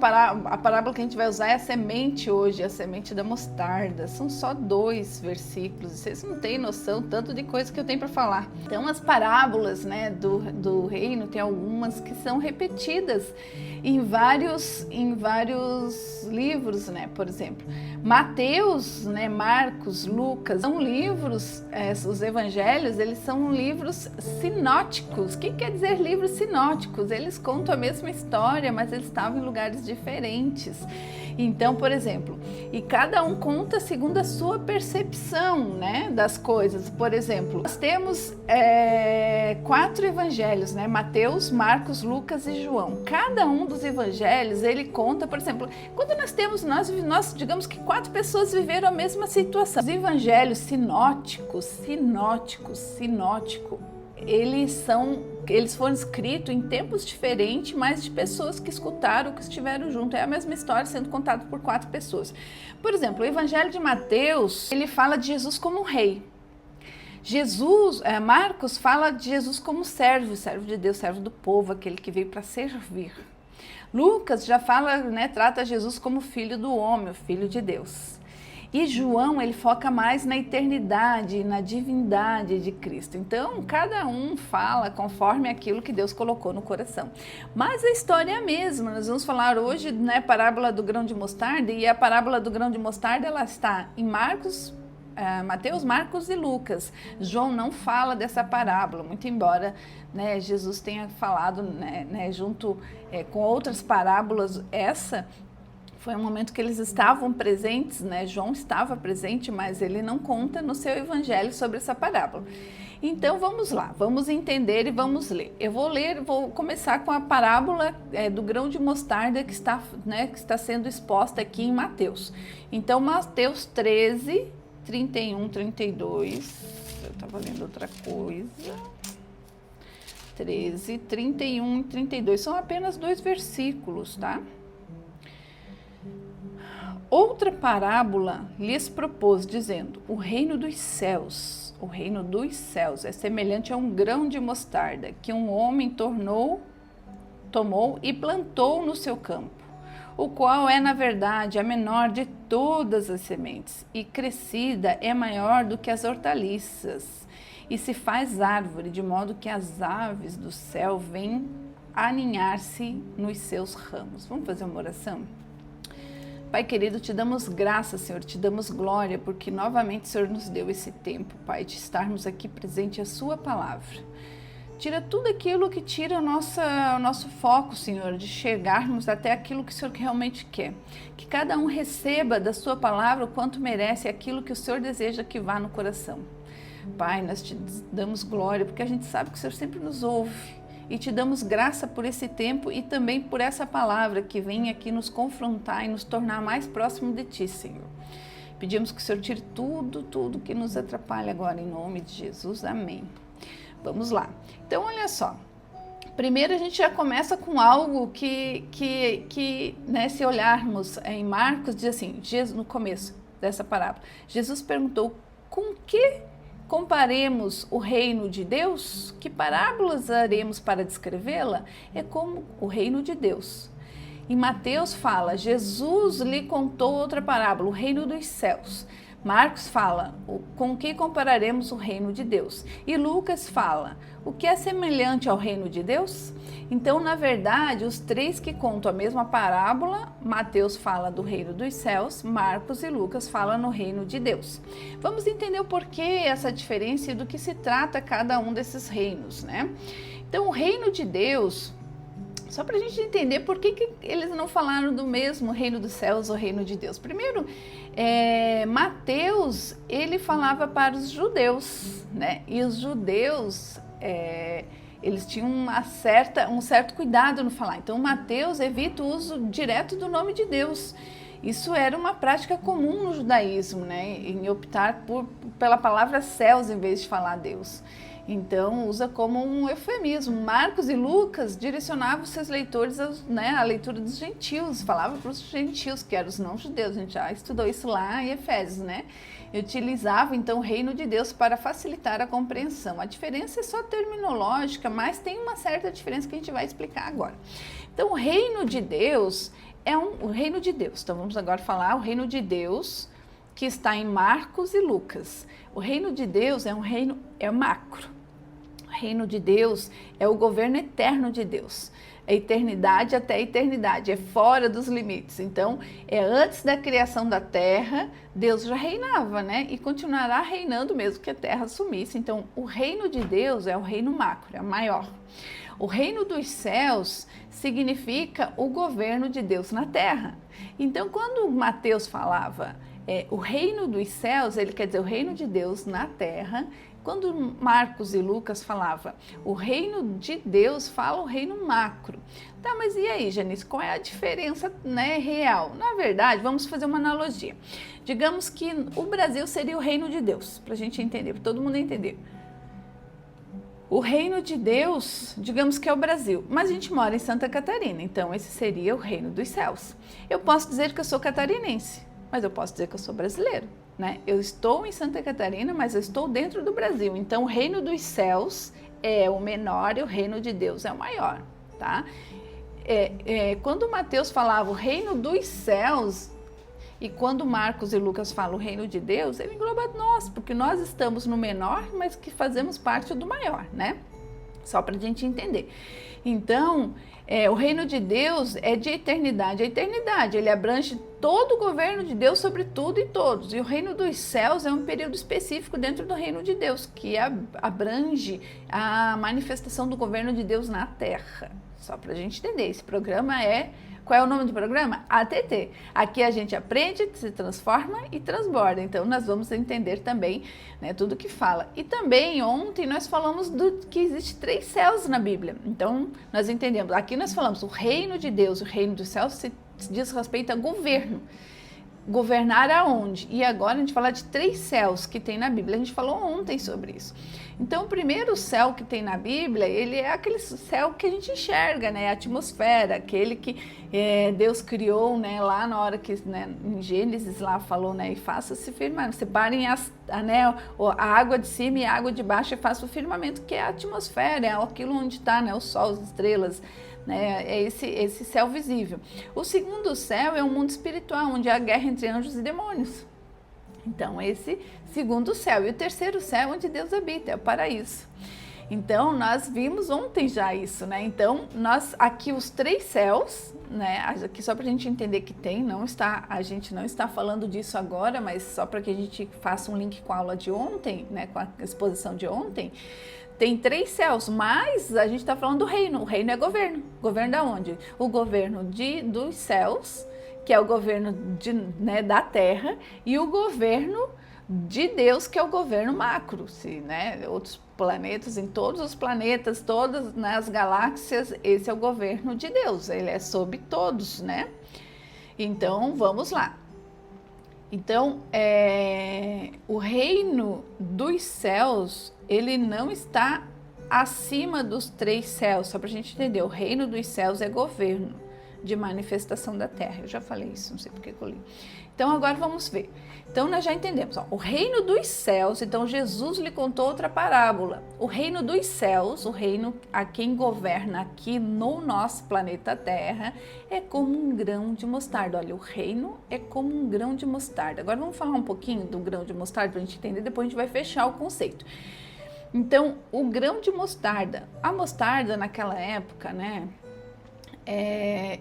A parábola que a gente vai usar é a semente hoje, a semente da mostarda. São só 2 versículos. Vocês não têm noção tanto de coisa que eu tenho para falar. Então, as parábolas, né, do reino, tem algumas que são repetidas em vários livros, né? Por exemplo, Mateus, né, Marcos, Lucas, são livros, os evangelhos, eles são livros sinóticos. O que quer dizer livros sinóticos? Eles contam a mesma história, mas eles estavam em lugares diferentes. Então, por exemplo, e cada um conta segundo a sua percepção, né, das coisas. Por exemplo, nós temos 4 evangelhos, né, Mateus, Marcos, Lucas e João. Cada um dos evangelhos, ele conta, por exemplo, quando nós digamos que 4 pessoas viveram a mesma situação. Os evangelhos sinóticos, eles foram escritos em tempos diferentes, mas de pessoas que escutaram, que estiveram junto. É a mesma história sendo contada por 4 pessoas. Por exemplo, o Evangelho de Mateus, ele fala de Jesus como um rei. Marcos fala de Jesus como servo de Deus, servo do povo, aquele que veio para servir. Lucas já fala, né, trata Jesus como filho do homem, o filho de Deus. E João, ele foca mais na eternidade, na divindade de Cristo. Então, cada um fala conforme aquilo que Deus colocou no coração. Mas a história é a mesma. Nós vamos falar hoje, né, parábola do grão de mostarda, e a parábola do grão de mostarda, ela está em Mateus, Marcos e Lucas. João não fala dessa parábola, muito embora, né, Jesus tenha falado, né, junto com outras parábolas, essa foi um momento que eles estavam presentes, né? João estava presente, mas ele não conta no seu evangelho sobre essa parábola. Então vamos lá, vamos entender e vamos ler. Vou começar com a parábola do grão de mostarda que está sendo exposta aqui em Mateus. Então, Mateus 13, 31, 32, eu estava lendo outra coisa. 13, 31 e 32, são apenas 2 versículos, tá? Outra parábola lhes propôs, dizendo: o reino dos céus é semelhante a um grão de mostarda que um homem tomou e plantou no seu campo, o qual é, na verdade, a menor de todas as sementes, e crescida é maior do que as hortaliças, e se faz árvore, de modo que as aves do céu vêm aninhar-se nos seus ramos. Vamos fazer uma oração? Pai querido, te damos graça, Senhor, te damos glória, porque novamente o Senhor nos deu esse tempo, Pai, de estarmos aqui presente a sua palavra. Tira tudo aquilo que tira o nosso foco, Senhor, de chegarmos até aquilo que o Senhor realmente quer. Que cada um receba da sua palavra o quanto merece aquilo que o Senhor deseja que vá no coração. Pai, nós te damos glória, porque a gente sabe que o Senhor sempre nos ouve. E te damos graça por esse tempo e também por essa palavra que vem aqui nos confrontar e nos tornar mais próximo de Ti, Senhor. Pedimos que o Senhor tire tudo que nos atrapalha agora, em nome de Jesus. Amém. Vamos lá. Então, olha só. Primeiro, a gente já começa com algo que né, se olharmos em Marcos, diz assim, no começo dessa parábola, Jesus perguntou: com que comparemos o reino de Deus? Que parábolas haremos para descrevê-la? É como o reino de Deus. Em Mateus fala, Jesus lhe contou outra parábola, o reino dos céus. Marcos fala, com que compararemos o reino de Deus? E Lucas fala, o que é semelhante ao reino de Deus? Então, na verdade, os 3 que contam a mesma parábola, Mateus fala do reino dos céus, Marcos e Lucas falam no reino de Deus. Vamos entender o porquê essa diferença e do que se trata cada um desses reinos, né? Então, o reino de Deus, só para a gente entender por que eles não falaram do mesmo reino dos céus ou reino de Deus. Primeiro, Mateus, ele falava para os judeus, né? E os judeus, eles tinham um certo cuidado no falar. Então, Mateus evita o uso direto do nome de Deus. Isso era uma prática comum no judaísmo, né? Em optar pela palavra céus em vez de falar Deus. Então, usa como um eufemismo. Marcos e Lucas direcionavam seus leitores à leitura dos gentios, falava para os gentios, que eram os não-judeus. A gente já estudou isso lá em Efésios, né? E utilizava, então, o reino de Deus para facilitar a compreensão. A diferença é só terminológica, mas tem uma certa diferença que a gente vai explicar agora. Então, o reino de Deus o reino de Deus. Então vamos agora falar o reino de Deus que está em Marcos e Lucas. O reino de Deus é um reino macro. O reino de Deus é o governo eterno de Deus. É eternidade até a eternidade, é fora dos limites. Então, antes da criação da terra, Deus já reinava, né? E continuará reinando mesmo que a terra sumisse. Então, o reino de Deus é o reino macro, é o maior. O reino dos céus significa o governo de Deus na terra. Então, quando Mateus falava o reino dos céus, ele quer dizer o reino de Deus na terra. Quando Marcos e Lucas falavam o reino de Deus, fala o reino macro. Tá, mas e aí, Janice, qual é a diferença, né, real? Na verdade, vamos fazer uma analogia. Digamos que o Brasil seria o reino de Deus, para a gente entender, para todo mundo entender. O reino de Deus, digamos que é o Brasil, mas a gente mora em Santa Catarina, então esse seria o reino dos céus. Eu posso dizer que eu sou catarinense, mas eu posso dizer que eu sou brasileiro, né? Eu estou em Santa Catarina, mas eu estou dentro do Brasil. Então, o reino dos céus é o menor e o reino de Deus é o maior, tá? Quando Mateus falava o reino dos céus e quando Marcos e Lucas falam o reino de Deus, ele engloba nós, porque nós estamos no menor, mas que fazemos parte do maior, né? Só para a gente entender. Então, o reino de Deus é de eternidade a eternidade, ele abrange todo o governo de Deus sobre tudo e todos, e o reino dos céus é um período específico dentro do reino de Deus, que abrange a manifestação do governo de Deus na terra. Só para a gente entender, esse programa qual é o nome do programa? ATT. Aqui a gente aprende, se transforma e transborda. Então, nós vamos entender também, né, tudo que fala. E também, ontem, nós falamos que existe 3 céus na Bíblia. Então, nós entendemos. Aqui nós falamos o reino de Deus, o reino dos céus se diz respeito a governo. Governar aonde? E agora a gente fala de 3 céus que tem na Bíblia. A gente falou ontem sobre isso. Então, o primeiro céu que tem na Bíblia, ele é aquele céu que a gente enxerga, né? A atmosfera, aquele que Deus criou, né? Lá na hora que, né, em Gênesis lá falou, né? E faça-se firmamento, separem a água de cima e a água de baixo e faça o firmamento, que é a atmosfera, é aquilo onde está, né? O sol, as estrelas, né? É esse céu visível. O segundo céu é um mundo espiritual, onde há guerra entre anjos e demônios. Então, esse segundo céu. E o terceiro céu, onde Deus habita, é o paraíso. Então, nós vimos ontem já isso, né? Então, aqui os 3 céus, né? Aqui só para a gente entender que tem, a gente não está falando disso agora, mas só para que a gente faça um link com a aula de ontem, né? Com a exposição de ontem. Tem 3 céus, mas a gente está falando do reino. O reino é governo. Governo da onde? O governo dos céus, que é o governo da terra, e o governo de Deus, que é o governo macro, né, outros planetas, em todos os planetas, todas, né, as galáxias, esse é o governo de Deus, ele é sobre todos, né? Então, vamos lá. Então, o reino dos céus, ele não está acima dos 3 céus, só para a gente entender, o reino dos céus é governo de manifestação da terra. Eu já falei isso, não sei porque que eu li. Então, agora vamos ver. Então, nós já entendemos. O reino dos céus, então Jesus lhe contou outra parábola. O reino dos céus, o reino a quem governa aqui no nosso planeta Terra, é como um grão de mostarda. Olha, o reino é como um grão de mostarda. Agora, vamos falar um pouquinho do grão de mostarda para a gente entender, depois a gente vai fechar o conceito. Então, o grão de mostarda. A mostarda, naquela época, né?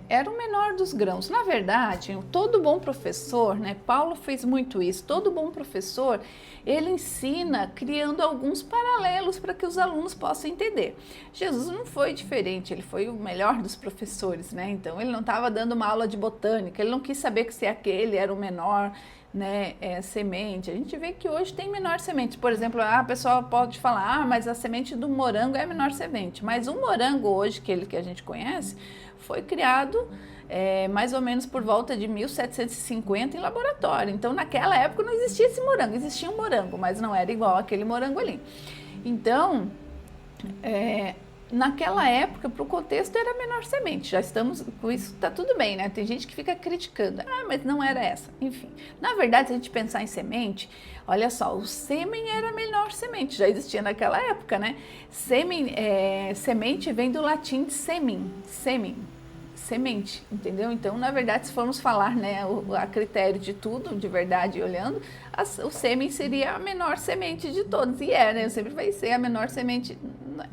Era o menor dos grãos. Na verdade, todo bom professor, né, Paulo fez muito isso, todo bom professor, ele ensina criando alguns paralelos para que os alunos possam entender. Jesus não foi diferente, ele foi o melhor dos professores, né? Então ele não estava dando uma aula de botânica, ele não quis saber que se aquele era o menor, né, semente. A gente vê que hoje tem menor semente. Por exemplo, a pessoa pode falar, mas a semente do morango é a menor semente. Mas o morango hoje, aquele que a gente conhece, foi criado mais ou menos por volta de 1750 em laboratório. Então, naquela época não existia esse morango. Existia um morango, mas não era igual aquele morango ali. Então, naquela época, para o contexto, era a menor semente. Já estamos com isso, tá tudo bem, né? Tem gente que fica criticando. mas não era essa. Enfim, na verdade, se a gente pensar em semente, olha só, o sêmen era a menor semente, já existia naquela época, né? Semente vem do latim de sêmen. semente, entendeu? Então, na verdade, se formos falar, né, a critério de tudo, de verdade, olhando, o sêmen seria a menor semente de todas, e né, sempre vai ser a menor semente,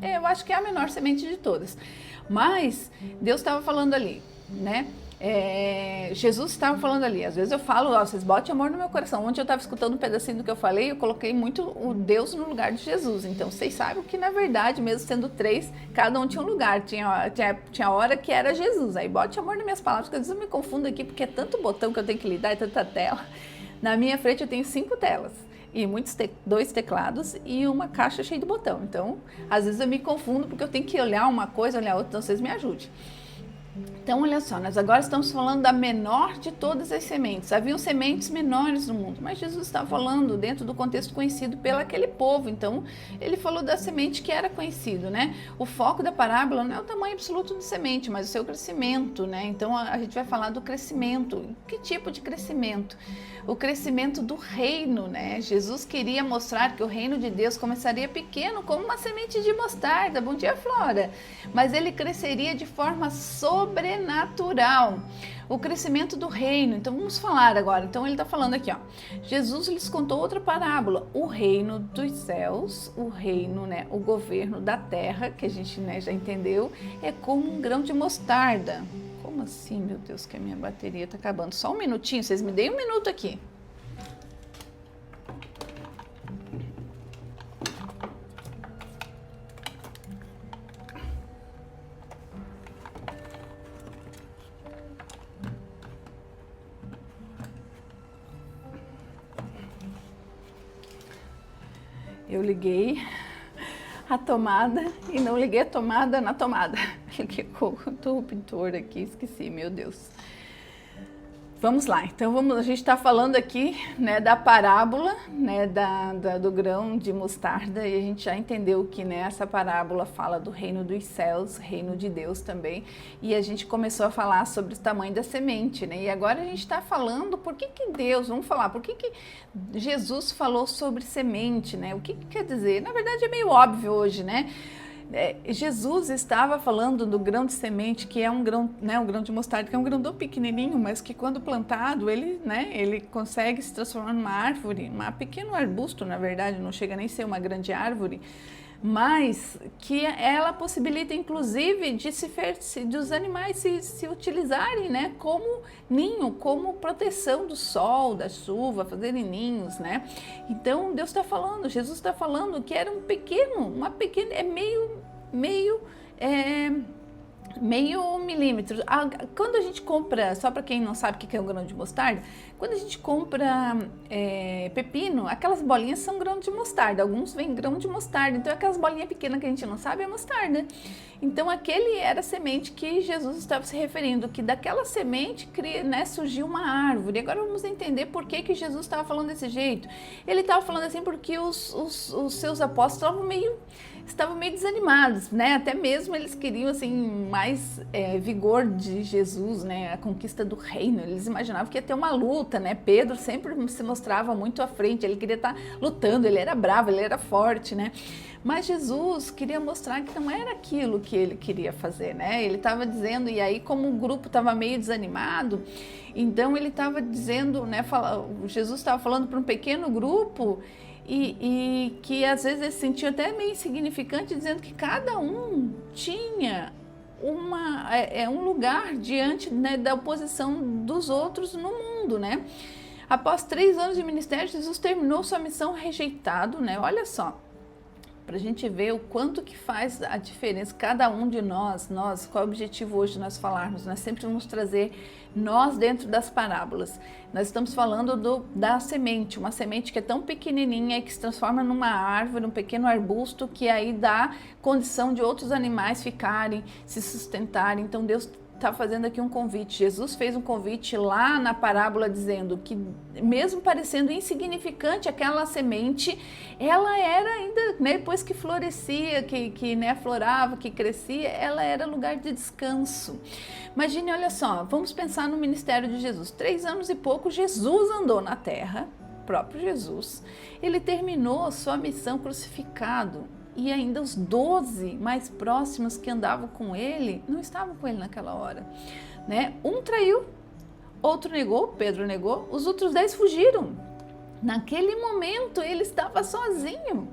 eu acho que é a menor semente de todas, mas Deus estava falando ali, né? Jesus estava falando ali. Às vezes eu falo, vocês botem amor no meu coração. Ontem eu estava escutando um pedacinho do que eu falei, eu coloquei muito o Deus no lugar de Jesus. Então vocês sabem que na verdade, mesmo sendo 3, cada um tinha um lugar. Tinha hora que era Jesus. Aí bote amor nas minhas palavras, porque às vezes eu me confundo aqui, porque é tanto botão que eu tenho que lidar e tanta tela. Na minha frente eu tenho 5 telas e 2 teclados e uma caixa cheia de botão. Então às vezes eu me confundo porque eu tenho que olhar uma coisa, olhar outra. Então vocês me ajudem. Então, olha só, nós agora estamos falando da menor de todas as sementes. Haviam sementes menores no mundo, mas Jesus estava falando dentro do contexto conhecido pelo aquele povo. Então, ele falou da semente que era conhecido, né? O foco da parábola não é o tamanho absoluto da semente, mas o seu crescimento, né? Então, a gente vai falar do crescimento. Que tipo de crescimento? O crescimento do reino, né? Jesus queria mostrar que o reino de Deus começaria pequeno, como uma semente de mostarda. Bom dia, Flora! Mas ele cresceria de forma sobrenatural. O crescimento do reino. Então vamos falar agora. Então ele está falando aqui, ó. Jesus lhes contou outra parábola. O reino dos céus, o reino, né, o governo da terra, que a gente, né, já entendeu, é como um grão de mostarda. Como assim, meu Deus, que a minha bateria está acabando? Só um minutinho, vocês me deem um minuto aqui. Eu liguei a tomada e não liguei a tomada na tomada. Liguei com o interruptor aqui, esqueci, meu Deus. Vamos lá, então a gente está falando aqui, né, da parábola, né, do grão de mostarda, e a gente já entendeu que, né, essa parábola fala do reino dos céus, reino de Deus também, e a gente começou a falar sobre o tamanho da semente, né, e agora a gente está falando por que Deus, vamos falar, por que Jesus falou sobre semente, né, o que quer dizer? Na verdade é meio óbvio hoje, né? Jesus estava falando do grão de semente, que é um grão, né, um grão de mostarda, que é um grão tão pequenininho, mas que quando plantado, ele, né, ele consegue se transformar numa árvore, um pequeno arbusto, na verdade, não chega nem a ser uma grande árvore, mas que ela possibilita, inclusive, de os animais se utilizarem, né, como ninho, como proteção do sol, da chuva, fazerem ninhos, né? Então, Deus está falando, Jesus está falando que era uma pequena, meio milímetro. Quando a gente compra, só para quem não sabe o que é um grão de mostarda, quando a gente compra pepino, aquelas bolinhas são grão de mostarda, alguns vêm grão de mostarda, então aquelas bolinhas pequenas que a gente não sabe é mostarda. Então aquele era a semente que Jesus estava se referindo, que daquela semente, né, surgiu uma árvore. Agora vamos entender por que Jesus estava falando desse jeito. Ele estava falando assim porque os seus apóstolos estavam meio desanimados, né? Até mesmo eles queriam assim mais vigor de Jesus, né? A conquista do reino. Eles imaginavam que ia ter uma luta, né? Pedro sempre se mostrava muito à frente. Ele queria estar lutando. Ele era bravo, ele era forte, né? Mas Jesus queria mostrar que não era aquilo que ele queria fazer, né? Ele estava dizendo, e aí como o grupo estava meio desanimado, então ele estava dizendo, né? Jesus estava falando para um pequeno grupo e que às vezes ele se sentia até meio insignificante, dizendo que cada um tinha um lugar diante, né, da oposição dos outros no mundo, né? Após 3 anos de ministério, Jesus terminou sua missão rejeitado, né? Olha só, para a gente ver o quanto que faz a diferença, cada um de nós, qual é o objetivo hoje de nós falarmos? Nós sempre vamos trazer nós dentro das parábolas. Nós estamos falando da semente, uma semente que é tão pequenininha e que se transforma numa árvore, um pequeno arbusto, que aí dá condição de outros animais ficarem, se sustentarem. Então Deus está fazendo aqui um convite. Jesus fez um convite lá na parábola dizendo que mesmo parecendo insignificante aquela semente, ela era ainda, né, depois que florescia, que né, aflorava, que crescia, ela era lugar de descanso. Imagine, olha só, vamos pensar no ministério de Jesus. 3 anos e pouco, Jesus andou na terra, próprio Jesus. Ele terminou sua missão crucificado. e ainda os 12 mais próximos que andavam com ele, não estavam com ele naquela hora, né? Um traiu, outro negou, Pedro negou, os outros 10 fugiram. Naquele momento ele estava sozinho.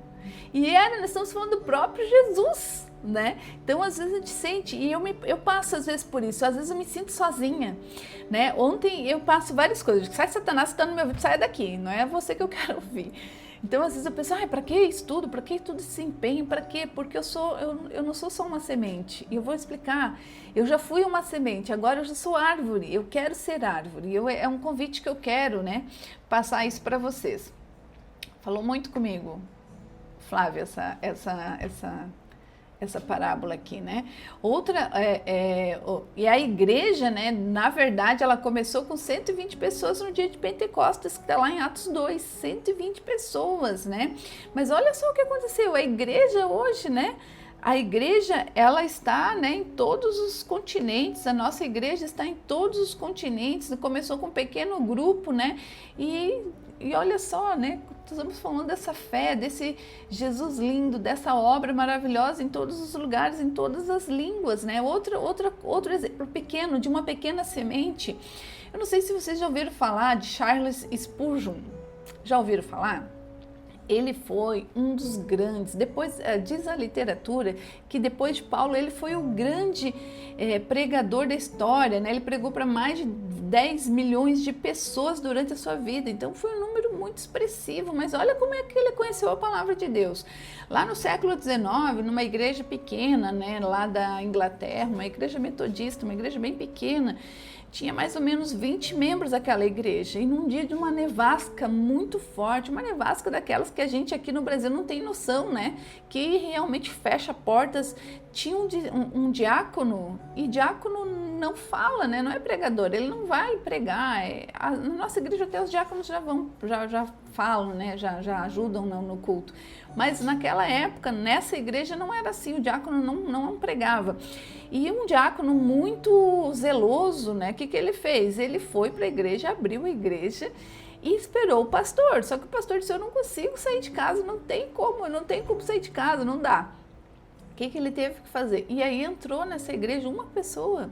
E nós estamos falando do próprio Jesus, né? Então às vezes a gente sente, e eu passo às vezes por isso, às vezes eu me sinto sozinha, né? Ontem eu passo várias coisas, sai Satanás, você está no meu ouvido, sai daqui, não é você que eu quero ouvir. Então às vezes eu penso, para que isso tudo? Para que tudo esse empenho? Para quê? Porque eu não sou só uma semente. E eu vou explicar, eu já fui uma semente, agora eu já sou árvore, eu quero ser árvore. É um convite que eu quero, né? Passar isso para vocês. Falou muito comigo, Flávia, essa parábola aqui, né? Outra, e a igreja, né, na verdade, ela começou com 120 pessoas no dia de Pentecostes, que está lá em Atos 2, 120 pessoas, né? Mas olha só o que aconteceu, a igreja hoje, né? A igreja, ela está, né, em todos os continentes, a nossa igreja está em todos os continentes, começou com um pequeno grupo, né? E olha só, né? Estamos falando dessa fé, desse Jesus lindo, dessa obra maravilhosa em todos os lugares, em todas as línguas, né? Outro exemplo pequeno, de uma pequena semente. Eu não sei se vocês já ouviram falar de Charles Spurgeon. Já ouviram falar? Ele foi um dos grandes, depois diz a literatura que depois de Paulo ele foi o grande pregador da história, né? Ele pregou para mais de 10 milhões de pessoas durante a sua vida, então foi um número muito expressivo, mas olha como é que ele conheceu a palavra de Deus. Lá no século XIX, numa igreja pequena, né, lá da Inglaterra, uma igreja metodista, uma igreja bem pequena, tinha mais ou menos 20 membros daquela igreja, e num dia de uma nevasca muito forte, uma nevasca daquelas que a gente aqui no Brasil não tem noção, né? Que realmente fecha portas. Tinha um diácono, e diácono não fala, né? Não é pregador, ele não vai pregar. Na nossa igreja até os diáconos já falam, né? Já ajudam no culto. Mas naquela época, nessa igreja não era assim, o diácono não pregava. E um diácono muito zeloso, né? O que ele fez? Ele foi para a igreja, abriu a igreja e esperou o pastor. Só que o pastor disse, eu não consigo sair de casa, não tem como sair de casa, não dá. O que ele teve que fazer? E aí entrou nessa igreja uma pessoa.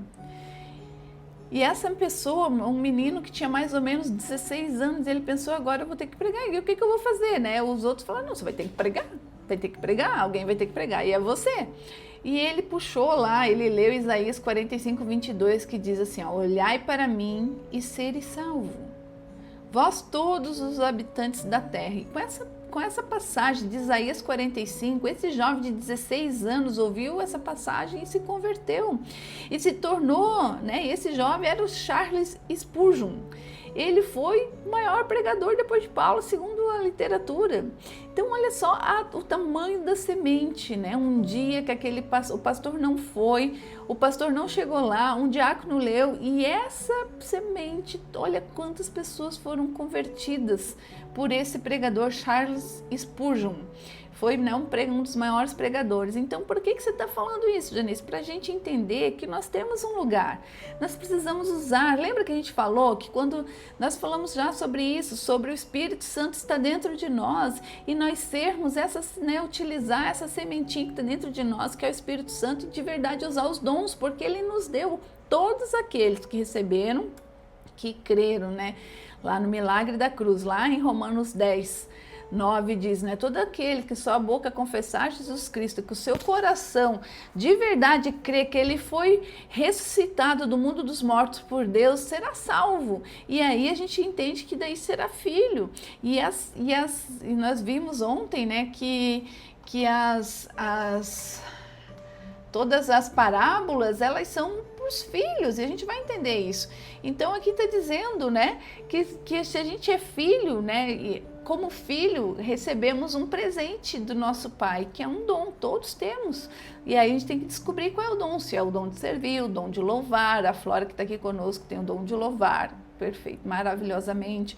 E essa pessoa, um menino que tinha mais ou menos 16 anos, ele pensou, agora eu vou ter que pregar. E o que eu vou fazer, né? Os outros falaram, não, você vai ter que pregar, alguém vai ter que pregar, e é você. E ele puxou lá, ele leu Isaías 45, 22, que diz assim, ó, olhai para mim e sereis salvo, vós todos os habitantes da terra. E com essa passagem de Isaías 45, esse jovem de 16 anos ouviu essa passagem e se converteu. E se tornou, né? Esse jovem era o Charles Spurgeon. Ele foi o maior pregador depois de Paulo, segundo a literatura. Então, olha só o tamanho da semente, né? Um dia que o pastor não foi, o pastor não chegou lá, um diácono leu, e essa semente, olha quantas pessoas foram convertidas por esse pregador Charles Spurgeon. Foi, né, um dos maiores pregadores. Então, por que você está falando isso, Janice? Para a gente entender que nós temos um lugar, nós precisamos usar. Lembra que a gente falou que quando nós falamos já sobre isso, sobre o Espírito Santo está dentro de nós e nós sermos utilizar essa sementinha que está dentro de nós, que é o Espírito Santo, e de verdade usar os dons, porque ele nos deu todos aqueles que receberam, que creram, né? Lá no milagre da cruz, lá em Romanos 10. 9 diz, né? Todo aquele que sua boca confessar Jesus Cristo, que o seu coração de verdade crê que ele foi ressuscitado do mundo dos mortos por Deus, será salvo. E aí a gente entende que daí será filho. E nós vimos ontem, né, que todas as parábolas, elas são para os filhos, e a gente vai entender isso. Então aqui está dizendo, né, que se a gente é filho, né, e como filho recebemos um presente do nosso pai, que é um dom, todos temos. E aí a gente tem que descobrir qual é o dom, se é o dom de servir, o dom de louvar. A Flora que está aqui conosco tem o dom de louvar, perfeito, maravilhosamente.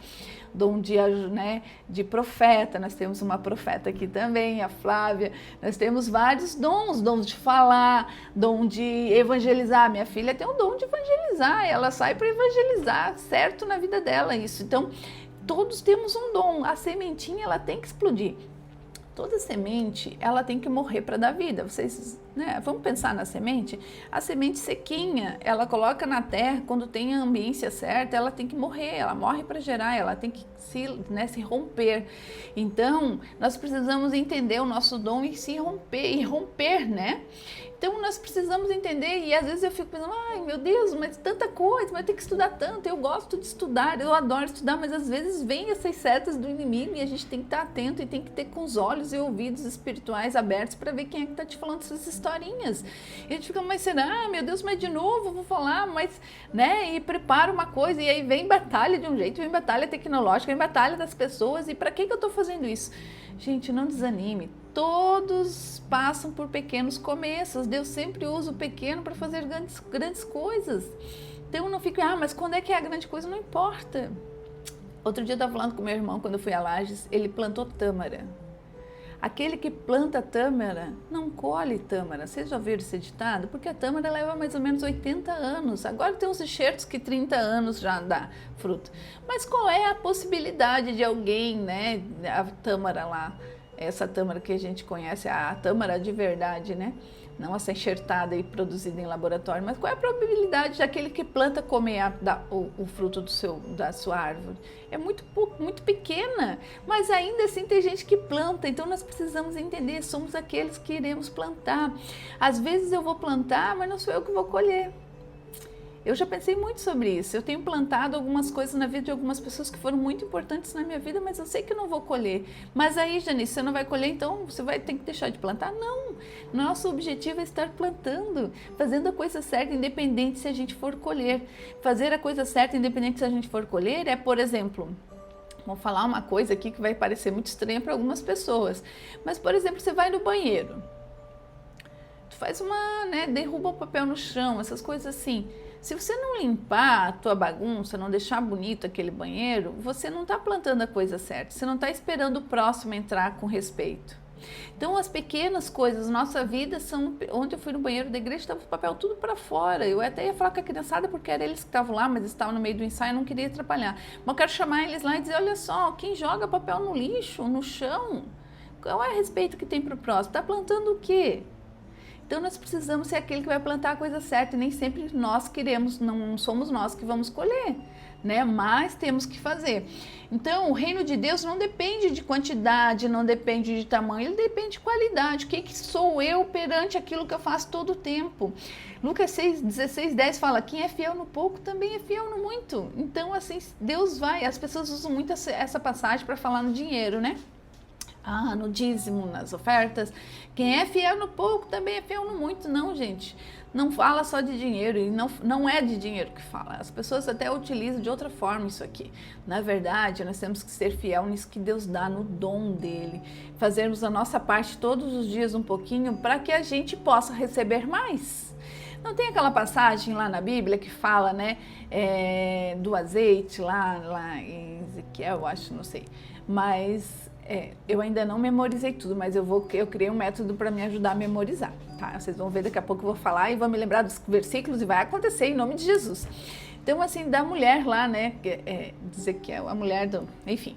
Dom de profeta, nós temos uma profeta aqui também, a Flávia. Nós temos vários dons de falar, dom de evangelizar. Minha filha tem o dom de evangelizar, ela sai para evangelizar, certo, na vida dela isso. Então, todos temos um dom, a sementinha ela tem que explodir. Toda semente, ela tem que morrer para dar vida. Vocês, né, vamos pensar na semente? A semente sequinha, ela coloca na terra, quando tem a ambiência certa, ela tem que morrer, ela morre para gerar, ela tem que se romper. Então, nós precisamos entender o nosso dom e se romper, né? Então, nós precisamos entender, e às vezes eu fico pensando, ai meu Deus, mas tanta coisa, mas eu tenho que estudar tanto, eu gosto de estudar, eu adoro estudar, mas às vezes vem essas setas do inimigo e a gente tem que estar atento e tem que ter com os olhos e ouvidos espirituais abertos para ver quem é que está te falando essas historinhas. E a gente fica, mas será? Meu Deus, mas de novo vou falar, mas, né, e prepara uma coisa, e aí vem batalha de um jeito, vem batalha tecnológica, vem batalha das pessoas, e para que eu estou fazendo isso? Gente, não desanime. Todos passam por pequenos começos. Deus sempre usa o pequeno para fazer grandes coisas. Então não fica, mas quando é que é a grande coisa? Não importa. Outro dia eu estava falando com meu irmão, quando eu fui a Lages, ele plantou tâmara. Aquele que planta tâmara não colhe tâmara. Vocês já ouviram esse ditado? Porque a tâmara leva mais ou menos 80 anos. Agora tem uns enxertos que 30 anos já dá fruto. Mas qual é a possibilidade de alguém, né, a tâmara lá, essa tâmara que a gente conhece, a tâmara de verdade, né? Não essa enxertada e produzida em laboratório, mas qual é a probabilidade daquele que planta comer o fruto da sua árvore? É muito pequena, mas ainda assim tem gente que planta, então nós precisamos entender, somos aqueles que iremos plantar. Às vezes eu vou plantar, mas não sou eu que vou colher. Eu já pensei muito sobre isso, eu tenho plantado algumas coisas na vida de algumas pessoas que foram muito importantes na minha vida, mas eu sei que eu não vou colher. Mas aí, Janice, você não vai colher, então você vai ter que deixar de plantar? Não, nosso objetivo é estar plantando, fazendo a coisa certa, independente se a gente for colher. Fazer a coisa certa, independente se a gente for colher, é, por exemplo, vou falar uma coisa aqui que vai parecer muito estranha para algumas pessoas, mas, por exemplo, você vai no banheiro, tu faz derruba o papel no chão, essas coisas assim. Se você não limpar a tua bagunça, não deixar bonito aquele banheiro, você não está plantando a coisa certa, você não está esperando o próximo entrar com respeito. Então, as pequenas coisas, nossa vida são... Ontem eu fui no banheiro da igreja, estava o papel tudo para fora. Eu até ia falar com a criançada, porque era eles que estavam lá, mas estavam no meio do ensaio e não queria atrapalhar. Mas eu quero chamar eles lá e dizer, olha só, quem joga papel no lixo, no chão, qual é o respeito que tem para o próximo? Está plantando o quê? Então nós precisamos ser aquele que vai plantar a coisa certa, e nem sempre nós queremos, não somos nós que vamos colher, né? Mas temos que fazer. Então o reino de Deus não depende de quantidade, não depende de tamanho, ele depende de qualidade. O que sou eu perante aquilo que eu faço todo o tempo? Lucas 6:16-10 fala, quem é fiel no pouco também é fiel no muito. Então assim, Deus vai, as pessoas usam muito essa passagem para falar no dinheiro, né? No dízimo, nas ofertas, quem é fiel no pouco também é fiel no muito. Não, gente, não fala só de dinheiro, e não é de dinheiro que fala, as pessoas até utilizam de outra forma isso aqui. Na verdade, nós temos que ser fiel nisso que Deus dá, no dom dele, fazermos a nossa parte todos os dias um pouquinho, para que a gente possa receber mais. Não tem aquela passagem lá na Bíblia que fala, né, do azeite, lá em Ezequiel, eu acho, não sei, mas... eu ainda não memorizei tudo, mas eu criei um método para me ajudar a memorizar, tá? Vocês vão ver, daqui a pouco eu vou falar e vou me lembrar dos versículos e vai acontecer em nome de Jesus. Então, assim, da mulher lá, né, dizer que é a mulher enfim,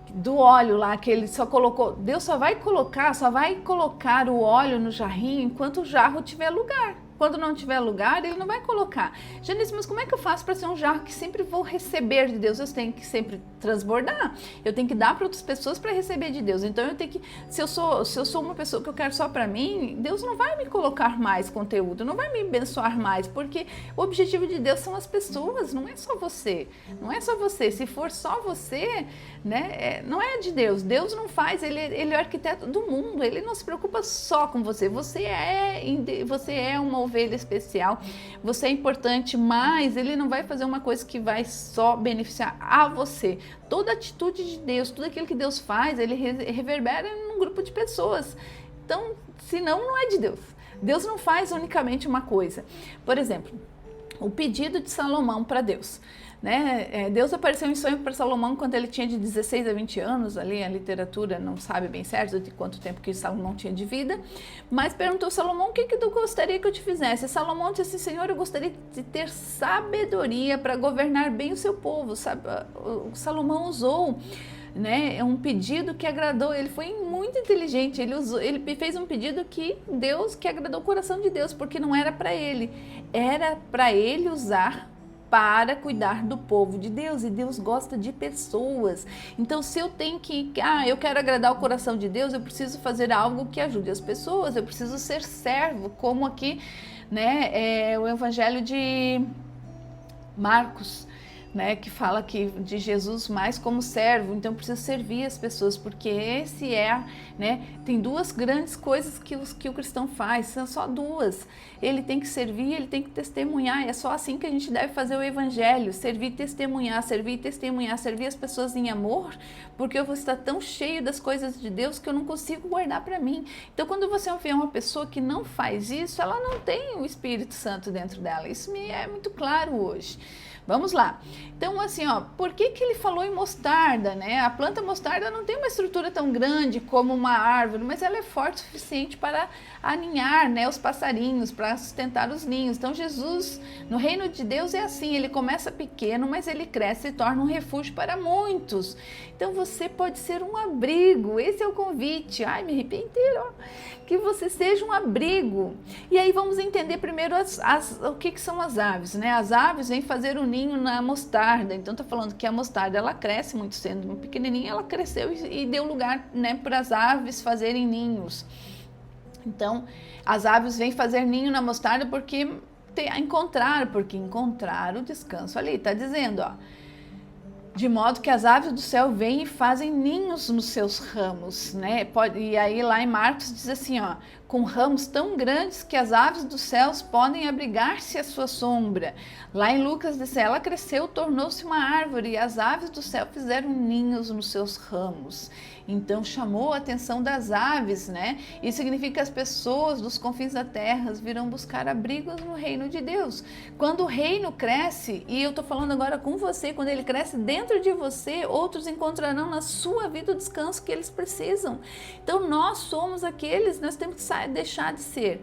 do óleo lá, que ele só colocou, Deus só vai colocar o óleo no jarrinho enquanto o jarro tiver lugar. Quando não tiver lugar, ele não vai colocar. Janice, mas como é que eu faço para ser um jarro que sempre vou receber de Deus? Eu tenho que sempre transbordar. Eu tenho que dar para outras pessoas para receber de Deus. Então eu tenho que, se eu sou uma pessoa que eu quero só para mim, Deus não vai me colocar mais conteúdo, não vai me abençoar mais, porque o objetivo de Deus são as pessoas, não é só você. Não é só você. Se for só você, né, não é de Deus. Deus não faz, ele é o arquiteto do mundo, ele não se preocupa só com você. Você é uma ovelha especial, você é importante, mas ele não vai fazer uma coisa que vai só beneficiar a você. Toda atitude de Deus, tudo aquilo que Deus faz, ele reverbera em um grupo de pessoas. Então, senão não é de Deus. Deus não faz unicamente uma coisa. Por exemplo, o pedido de Salomão para Deus. Né? Deus apareceu em sonho para Salomão quando ele tinha de 16 a 20 anos, ali a literatura não sabe bem certo de quanto tempo que Salomão tinha de vida, mas perguntou a Salomão, o que tu gostaria que eu te fizesse? Salomão disse assim, Senhor, eu gostaria de ter sabedoria para governar bem o seu povo. Salomão usou né, é um pedido que agradou, ele foi muito inteligente, ele fez um pedido que agradou o coração de Deus, porque não era para ele, era para ele usar para cuidar do povo de Deus, e Deus gosta de pessoas. Então, se eu tenho eu quero agradar o coração de Deus, eu preciso fazer algo que ajude as pessoas, eu preciso ser servo, como aqui, né, o Evangelho de Marcos, né, que fala que de Jesus mais como servo, então precisa servir as pessoas, porque esse né, tem duas grandes coisas que o cristão faz, são só duas, ele tem que servir, ele tem que testemunhar, é só assim que a gente deve fazer o evangelho, servir e testemunhar, servir as pessoas em amor, porque eu vou estar tão cheio das coisas de Deus que eu não consigo guardar para mim. Então, quando você vê uma pessoa que não faz isso, ela não tem o Espírito Santo dentro dela, isso me é muito claro hoje. Vamos lá. Então, assim, por que ele falou em mostarda, né? A planta mostarda não tem uma estrutura tão grande como uma árvore, mas ela é forte o suficiente para aninhar, né, os passarinhos, para sustentar os ninhos. Então, Jesus, no reino de Deus é assim, ele começa pequeno, mas ele cresce e torna um refúgio para muitos. Então, você pode ser um abrigo, esse é o convite. Ai, me arrepiei inteiro, que você seja um abrigo. E aí vamos entender primeiro o que são as aves, né? As aves vêm fazer o ninho na mostarda. Então, tá falando que a mostarda, ela cresce muito sendo pequenininha, ela cresceu e deu lugar, né, para as aves fazerem ninhos. Então, as aves vêm fazer ninho na mostarda porque encontraram o descanso ali. Tá dizendo, de modo que as aves do céu vêm e fazem ninhos nos seus ramos, né? E aí lá em Marcos diz assim, com ramos tão grandes que as aves dos céus podem abrigar-se à sua sombra. Lá em Lucas diz, ela cresceu, tornou-se uma árvore e as aves do céu fizeram ninhos nos seus ramos. Então chamou a atenção das aves, né? Isso significa que as pessoas dos confins da terra virão buscar abrigos no reino de Deus. Quando o reino cresce, e eu estou falando agora com você, quando ele cresce dentro de você, outros encontrarão na sua vida o descanso que eles precisam. Então nós temos que deixar de ser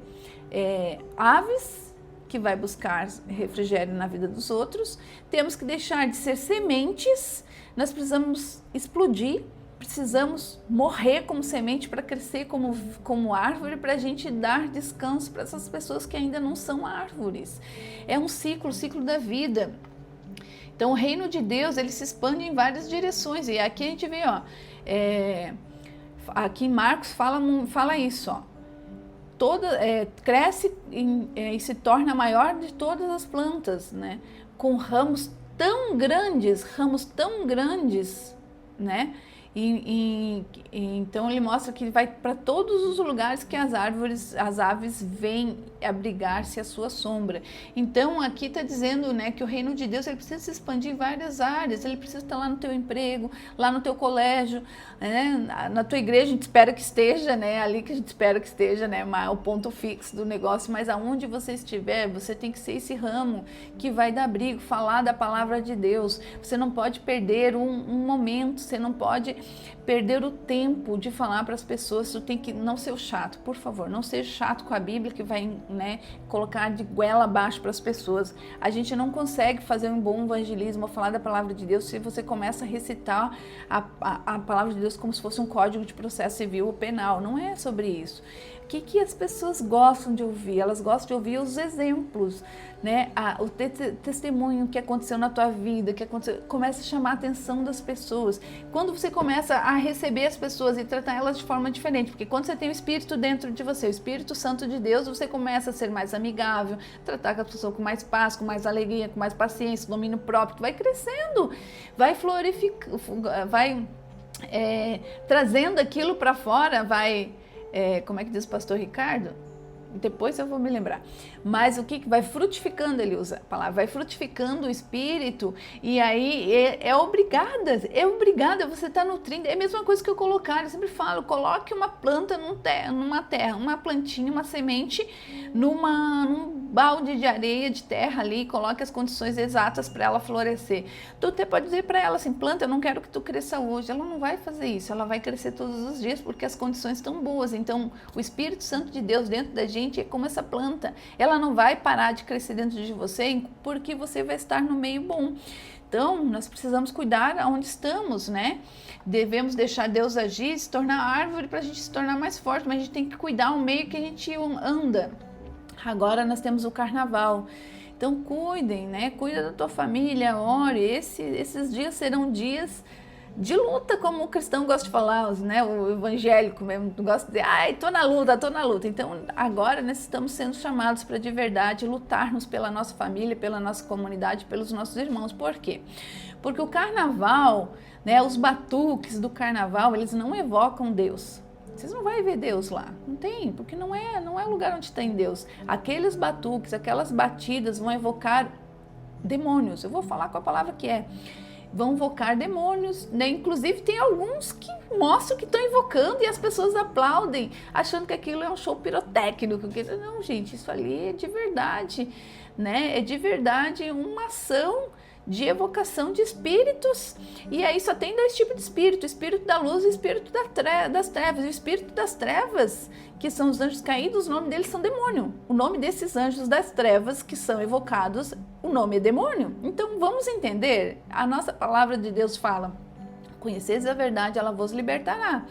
aves que vai buscar refrigério na vida dos outros, temos que deixar de ser sementes, nós precisamos explodir, precisamos morrer como semente para crescer como árvore, para a gente dar descanso para essas pessoas que ainda não são árvores. É um ciclo da vida. Então o reino de Deus, ele se expande em várias direções, e aqui a gente vê, aqui Marcos fala isso, cresce e se torna a maior de todas as plantas, né? Com ramos tão grandes, né? Então ele mostra que vai para todos os lugares que as aves vêm abrigar-se à sua sombra. Então aqui está dizendo, né, que o reino de Deus, ele precisa se expandir em várias áreas, ele precisa estar lá no teu emprego, lá no teu colégio, né, na tua igreja. A gente espera que esteja, né, ali que a gente espera que esteja, né, o ponto fixo do negócio, mas aonde você estiver, você tem que ser esse ramo que vai dar abrigo, falar da palavra de Deus. Você não pode perder um momento, você não pode perder o tempo de falar para as pessoas. Tu tem que não ser chato, por favor, não seja chato com a Bíblia, que vai, né, colocar de goela abaixo para as pessoas. A gente não consegue fazer um bom evangelismo ou falar da palavra de Deus se você começa a recitar a palavra de Deus como se fosse um código de processo civil ou penal. Não é sobre isso. O que as pessoas gostam de ouvir? Elas gostam de ouvir os exemplos, né? O testemunho que aconteceu na tua vida, começa a chamar a atenção das pessoas. Quando você começa a receber as pessoas e tratar elas de forma diferente, porque quando você tem o Espírito dentro de você, o Espírito Santo de Deus, você começa a ser mais amigável, tratar com a pessoa com mais paz, com mais alegria, com mais paciência, domínio próprio, vai crescendo, vai florificando, vai trazendo aquilo para fora, como é que diz o pastor Ricardo? Depois eu vou me lembrar. Mas o que vai frutificando, ele usa a palavra, vai frutificando o espírito, e aí é obrigada, você está nutrindo. É a mesma coisa que eu colocar, eu sempre falo, coloque uma planta numa terra, uma plantinha, uma semente, num balde de areia, de terra ali, coloque as condições exatas para ela florescer. Tu até pode dizer para ela assim, planta, eu não quero que tu cresça hoje. Ela não vai fazer isso, ela vai crescer todos os dias, porque as condições estão boas. Então, o Espírito Santo de Deus dentro da gente é como essa planta. Ela não vai parar de crescer dentro de você porque você vai estar no meio bom. Então, nós precisamos cuidar aonde estamos, né? Devemos deixar Deus agir, se tornar árvore para a gente se tornar mais forte, mas a gente tem que cuidar o meio que a gente anda. Agora nós temos o carnaval. Então cuidem, né? Cuida da tua família, ore. Esses dias serão dias de luta, como o cristão gosta de falar, né? O evangélico mesmo gosta de dizer, ai, tô na luta, tô na luta. Então agora nós estamos sendo chamados para de verdade lutarmos pela nossa família, pela nossa comunidade, pelos nossos irmãos. Por quê? Porque o carnaval, né? Os batuques do carnaval, eles não evocam Deus. Vocês não vão ver Deus lá, não tem, porque não é o lugar onde tem Deus. Aqueles batuques, aquelas batidas vão evocar demônios. Eu vou falar com a palavra que é. Vão invocar demônios, né? Inclusive tem alguns que mostram que estão invocando e as pessoas aplaudem, achando que aquilo é um show pirotécnico. Não, gente, isso ali é de verdade, né? É de verdade uma ação de evocação de espíritos, e aí só tem dois tipos de espírito, o espírito da luz e o espírito das trevas. O espírito das trevas, que são os anjos caídos, o nome deles são demônio. O nome desses anjos das trevas que são evocados, o nome é demônio. Então vamos entender, a nossa palavra de Deus fala, conheceis a verdade, ela vos libertará.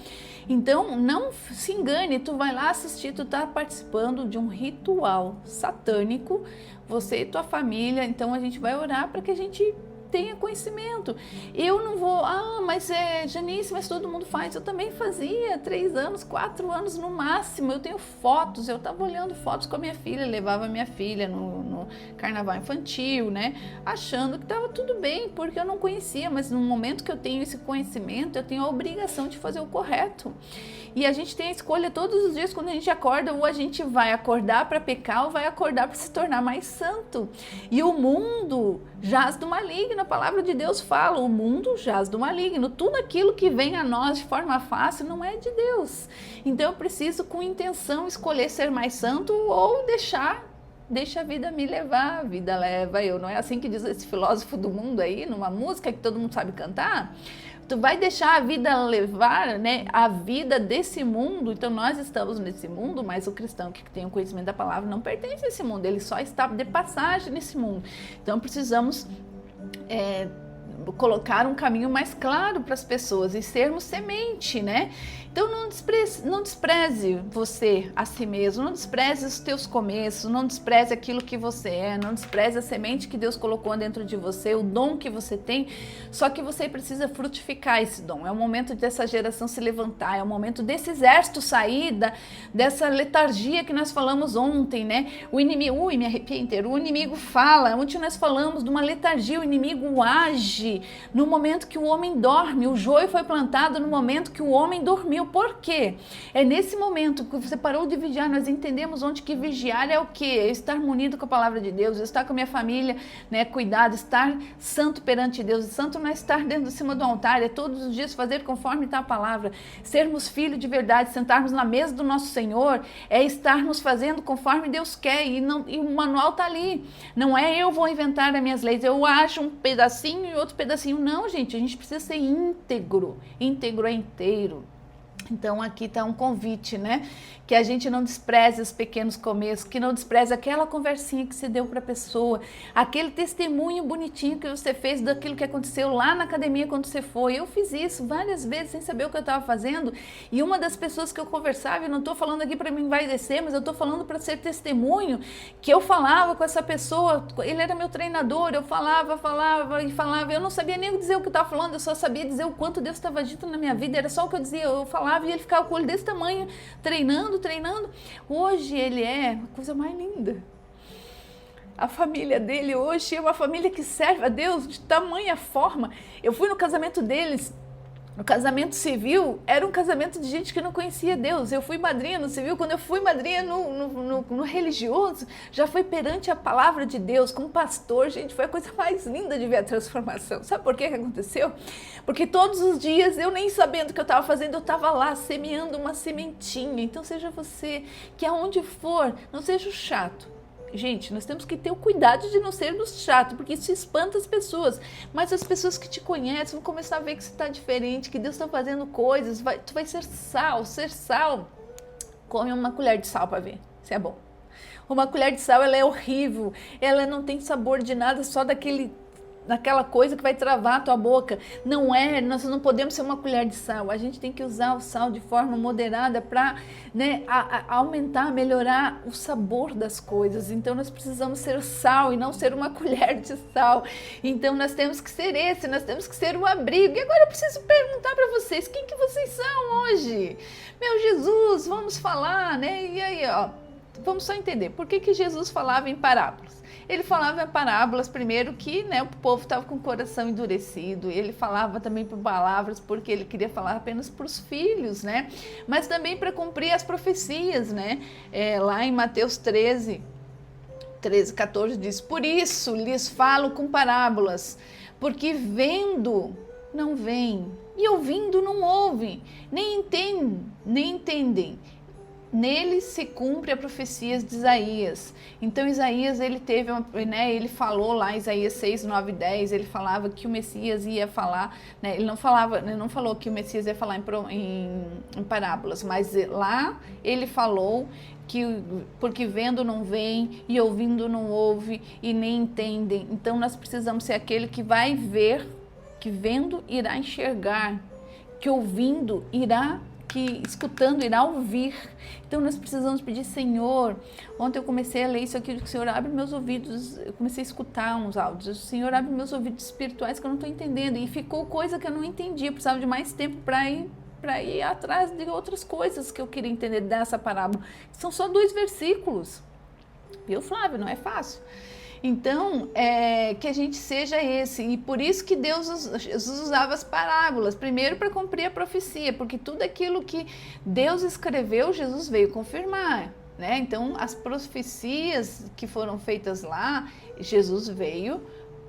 Então não se engane, tu vai lá assistir, tu tá participando de um ritual satânico, você e tua família. Então a gente vai orar para que a gente tenha conhecimento. Eu não vou, mas Janice, mas todo mundo faz. Eu também fazia 3 anos, 4 anos no máximo. Eu tenho fotos, eu estava olhando fotos com a minha filha, levava a minha filha no carnaval infantil, né? Achando que estava tudo bem, porque eu não conhecia, mas no momento que eu tenho esse conhecimento, eu tenho a obrigação de fazer o correto. E a gente tem a escolha todos os dias quando a gente acorda, ou a gente vai acordar para pecar, ou vai acordar para se tornar mais santo. E o mundo jaz do maligno, a palavra de Deus fala, o mundo jaz do maligno. Tudo aquilo que vem a nós de forma fácil não é de Deus. Então eu preciso com intenção escolher ser mais santo ou deixa a vida me levar, a vida leva eu. Não é assim que diz esse filósofo do mundo aí, numa música que todo mundo sabe cantar? Tu vai deixar a vida levar, né, a vida desse mundo. Então nós estamos nesse mundo, mas o cristão que tem o conhecimento da palavra não pertence a esse mundo, ele só está de passagem nesse mundo. Então precisamos colocar um caminho mais claro para as pessoas e sermos semente, né? Então não despreze você a si mesmo, não despreze os teus começos, não despreze aquilo que você é, não despreze a semente que Deus colocou dentro de você, o dom que você tem, só que você precisa frutificar esse dom. É o momento dessa geração se levantar, é o momento desse exército sair dessa letargia que nós falamos ontem, né? O inimigo, me arrepiei inteiro, o inimigo fala, ontem nós falamos de uma letargia, o inimigo age no momento que o homem dorme, o joio foi plantado no momento que o homem dormiu. Por quê? É nesse momento que você parou de vigiar, nós entendemos onde que vigiar é o quê? É estar munido com a palavra de Deus, estar com a minha família, né, cuidado, estar santo perante Deus. Santo não é estar dentro de cima do altar, é todos os dias fazer conforme está a palavra. Sermos filhos de verdade, sentarmos na mesa do nosso Senhor, é estarmos fazendo conforme Deus quer, e o manual está ali. Não é eu vou inventar as minhas leis, eu acho um pedacinho e outro pedacinho. Não, gente, a gente precisa ser íntegro. Íntegro é inteiro. Então aqui está um convite, né? Que a gente não despreze os pequenos começos, que não despreze aquela conversinha que você deu para a pessoa, aquele testemunho bonitinho que você fez daquilo que aconteceu lá na academia quando você foi. Eu fiz isso várias vezes sem saber o que eu estava fazendo, e uma das pessoas que eu conversava, eu não estou falando aqui para mim vai descer, mas eu estou falando para ser testemunho, que eu falava com essa pessoa, ele era meu treinador, eu falava, eu não sabia nem dizer o que eu estava falando, eu só sabia dizer o quanto Deus estava dito na minha vida, era só o que eu dizia, eu falava e ele ficava com o olho desse tamanho, treinando. Hoje ele é a coisa mais linda. A família dele hoje é uma família que serve a Deus de tamanha forma. Eu fui no casamento deles, no casamento civil, era um casamento de gente que não conhecia Deus. Eu fui madrinha no civil, quando eu fui madrinha no religioso, já foi perante a palavra de Deus, como pastor, gente, foi a coisa mais linda de ver a transformação. Sabe por que aconteceu? Porque todos os dias, eu nem sabendo o que eu estava fazendo, eu estava lá semeando uma sementinha. Então seja você, que aonde for, não seja o chato. Gente, nós temos que ter o cuidado de não sermos chatos, porque isso espanta as pessoas. Mas as pessoas que te conhecem vão começar a ver que você está diferente, que Deus está fazendo coisas. Tu vai ser sal. Ser sal, come uma colher de sal para ver se é bom. Uma colher de sal, ela é horrível. Ela não tem sabor de nada, só daquele naquela coisa que vai travar a tua boca. Não é, nós não podemos ser uma colher de sal. A gente tem que usar o sal de forma moderada para, né, aumentar, melhorar o sabor das coisas. Então nós precisamos ser sal e não ser uma colher de sal. Então nós temos que ser nós temos que ser o abrigo. E agora eu preciso perguntar para vocês, quem que vocês são hoje? Meu Jesus, vamos falar, né? E aí, ó, vamos só entender, por que Jesus falava em parábolas? Ele falava em parábolas, primeiro que, né, o povo estava com o coração endurecido, ele falava também por palavras porque ele queria falar apenas para os filhos, né, mas também para cumprir as profecias, né, lá em Mateus 13:14 diz, por isso lhes falo com parábolas, porque vendo não veem, e ouvindo não ouvem, nem entendem. Nele se cumpre a profecia de Isaías. Então Isaías, ele teve, né, ele falou lá, Isaías 6, 9 e 10, ele falava que o Messias ia falar, né, ele não falou que o Messias ia falar em parábolas, mas lá ele falou que porque vendo não veem e ouvindo não ouve e nem entendem. Então nós precisamos ser aquele que vai ver, que vendo irá enxergar, que ouvindo irá, que escutando irá ouvir. Então nós precisamos pedir, Senhor, ontem eu comecei a ler isso aqui, que o Senhor abre meus ouvidos, eu comecei a escutar uns áudios, o Senhor abre meus ouvidos espirituais que eu não estou entendendo, e ficou coisa que eu não entendi, eu precisava de mais tempo para ir atrás de outras coisas que eu queria entender dessa parábola. São só 2 versículos, viu, Flávio? Não é fácil. Então, que a gente seja esse, e por isso que Jesus usava as parábolas, primeiro para cumprir a profecia, porque tudo aquilo que Deus escreveu, Jesus veio confirmar, né? Então, as profecias que foram feitas lá, Jesus veio